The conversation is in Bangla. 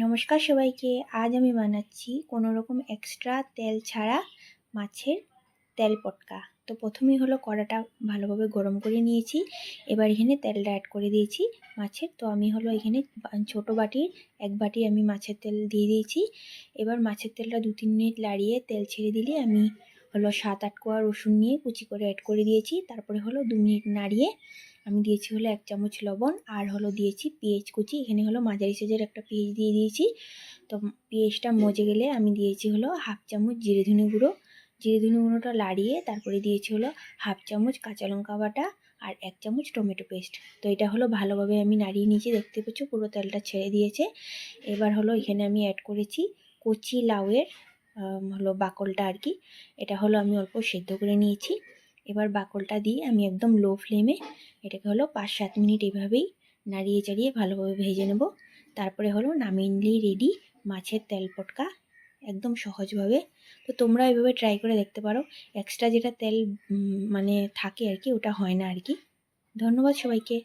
নমস্কার সবাইকে। আজ আমি বানাচ্ছি কোনো রকম এক্সট্রা তেল ছাড়া মাছের তেল পটকা। তো প্রথমেই হলো কড়াটা ভালোভাবে গরম করে নিয়েছি। এবার এখানে তেলটা অ্যাড করে দিয়েছি মাছের। তো আমি হলো এখানে ছোটো বাটির 1 বাটি আমি মাছের তেল দিয়ে দিয়েছি। এবার মাছের তেলটা 2-3 মিনিট লাড়িয়ে তেল ছেড়ে দিলে আমি হলো 7-8 কোয়া রসুন নিয়ে কুচি করে অ্যাড করে দিয়েছি। তারপরে হলো 2 মিনিট নাড়িয়ে আমি দিয়েছি হলো 1 চামচ লবণ আর হলো দিয়েছি পেঁয়াজ কুচি। এখানে হলো মাঝারি সাইজের একটা পেঁয়াজ দিয়ে দিয়েছি। তো পেঁয়াজটা মজে গেলে আমি দিয়েছি হলো 1/2 চামচ জিরে ধনে গুঁড়ো। জিরে ধনে গুঁড়োটা লাড়িয়ে তারপরে দিয়েছি হলো 1/2 চামচ কাঁচা লঙ্কা বাটা আর 1 চামচ টমেটো পেস্ট। তো এটা হলো ভালোভাবে আমি নাড়িয়ে নিয়েছি, দেখতে পাচ্ছ পুরো তেলটা ছেড়ে দিয়েছে। এবার হলো এখানে আমি অ্যাড করেছি কচি লাউয়ের হলো বাকলটা আর কি। এটা হলো আমি অল্প সেদ্ধ করে নিয়েছি। এবার বাকলটা দিয়ে আমি একদম লো ফ্লেমে এটাকে হলো 5-7 মিনিট এভাবেই নাড়িয়ে চাড়িয়ে ভালোভাবে ভেজে নেব। তারপরে হলো নামিয়ে নিলেই রেডি মাছের তেল পটকা, একদম সহজভাবে। তো তোমরা এভাবে ট্রাই করে দেখতে পারো। এক্সট্রা যেটা তেল মানে থাকে আর কি, ওটা হয় না আর কি। ধন্যবাদ সবাইকে।